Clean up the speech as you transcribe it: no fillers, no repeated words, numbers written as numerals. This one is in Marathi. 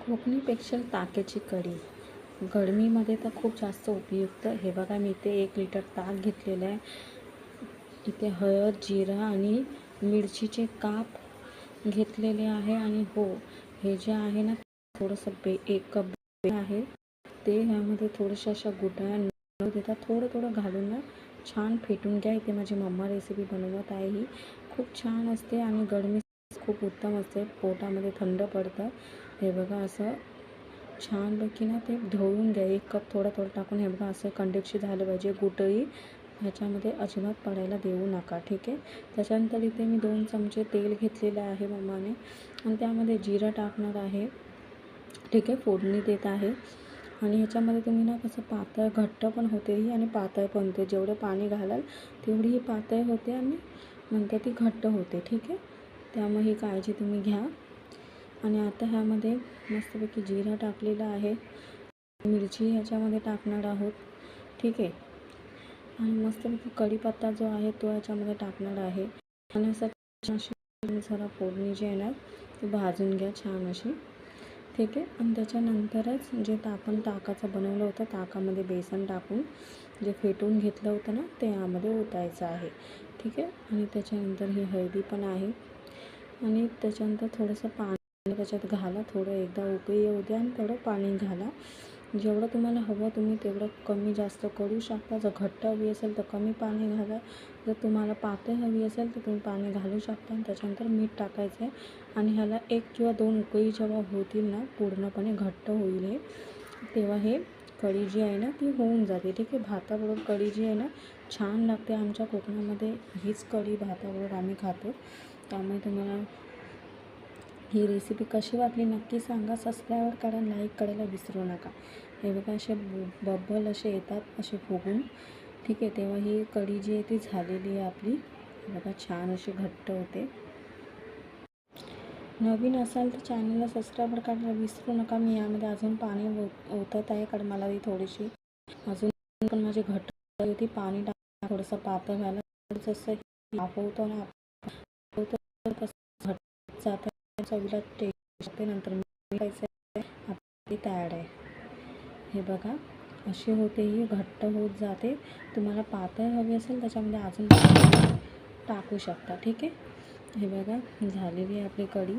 कोकणीपेक्षा ताकाची कढी गरमीमध्ये तर खूप जास्त उपयुक्त. हे बघा, मी इथे 1 लिटर ताक घेतलेलं आहे. इथे हळद, जिरा आणि मिरचीचे काप घेतलेले आहे. आणि हो, हे जे आहे ना, थोडंसं 1 कप आहे ते ह्यामध्ये थोड्याशा अशा गुठळ्या न देता थोडं घालून ना छान फेटून घ्या. इथे माझी मम्मा रेसिपी बनवत आहे. ही खूप छान असते आणि गरमी खूप उत्तम असते, पोटामध्ये थंड पडतं. हे बघा, असं छानपैकी ना ते ढवळून घ्या. 1 कप थोडं टाकून. हे बघा, असं कंडेन्स झालं पाहिजे. गुटळी ह्याच्यामध्ये अजिबात पडायला देऊ नका, ठीक आहे. त्याच्यानंतर इथे मी 2 चमचे तेल घेतलेलं आहे मम्माने, आणि त्यामध्ये जिरं टाकणार आहे, ठीक आहे. फोडणी देत आहे. आणि ह्याच्यामध्ये तुम्ही ना कसं पातळ घट्ट पण होते ही आणि पातळ पण होते. जेवढं पाणी घालाल तेवढी ही पातळ होते आणि नंतर ती घट्ट होते, ठीक आहे. त्यामुळे ही काळजी तुम्ही घ्या. आणि आता ह्यामध्ये मस्तपैकी जिरा टाकलेला आहे, मिरची ह्याच्यामध्ये टाकणार आहोत, ठीक आहे. आणि मस्तपैकी कढीपत्ता जो आहे तो ह्याच्यामध्ये टाकणार आहे. आणि असं जरा फोडणी जी आहे ना ती भाजून घ्या छान अशी, ठीक आहे. आणि त्याच्यानंतरच जे आपण ताकाचं बनवलं होतं, ताकामध्ये बेसन टाकून जे फेटून घेतलं होतं ना ते यामध्ये ओतायचं आहे, ठीक आहे. आणि त्याच्यानंतर ही हळदी पण आहे. आणि त्याच्यानंतर थोडंसं पाणी त्याच्यात घाला. थोडं एकदा उकळी येऊ द्या आणि थोडं पाणी घाला. जेवढं तुम्हाला हवं तुम्ही तेवढं कमी जास्त करू शकता. जर घट्ट हवी असेल तर कमी पाणी घाला. जर तुम्हाला पातळ हवी असेल तर तुम्ही पाणी घालू शकता. आणि त्याच्यानंतर मीठ टाकायचं आहे. आणि ह्याला 1 किंवा 2 उकळी जेव्हा होतील ना, पूर्णपणे घट्ट होईल हे, तेव्हा हे कढी जी आहे ना ती होऊन जाते, ठीक आहे. भाताबरोबर कढी जी आहे ना छान लागते. आमच्या कोकणामध्ये हीच कढी भाताबरोबर आम्ही खातो. त्यामुळे तुम्हाला ही रेसिपी कशी वाटली नक्की सांगा. सबस्क्राईब करा, लाईक करायला विसरू नका. हे बघा, असे बबल असे येतात असे फुगून, ठीक आहे. तेव्हा ही कढी जी आहे ती झालेली आहे आपली. हे बघा, छान अशी घट्ट होते. नवीन असाल तर चॅनलला सबस्क्राईब करायला विसरू नका. मी यामध्ये अजून पाणी ओतत आहे, कारण मला ही थोडीशी अजून पण माझी घट्ट होती. पाणी टाक थोडंसं पातळ व्हायला. जसं वाफवतो ना कसं घट्ट जातं, चवीला टेस्ट नंतर आपली तयार आहे. हे बघा, अशी होते ही घट्ट होत जाते. तुम्हाला पातळ हवी असेल त्याच्यामध्ये अजून टाकू शकता, ठीक आहे. हे बघा, झालेली आहे आपली कढी.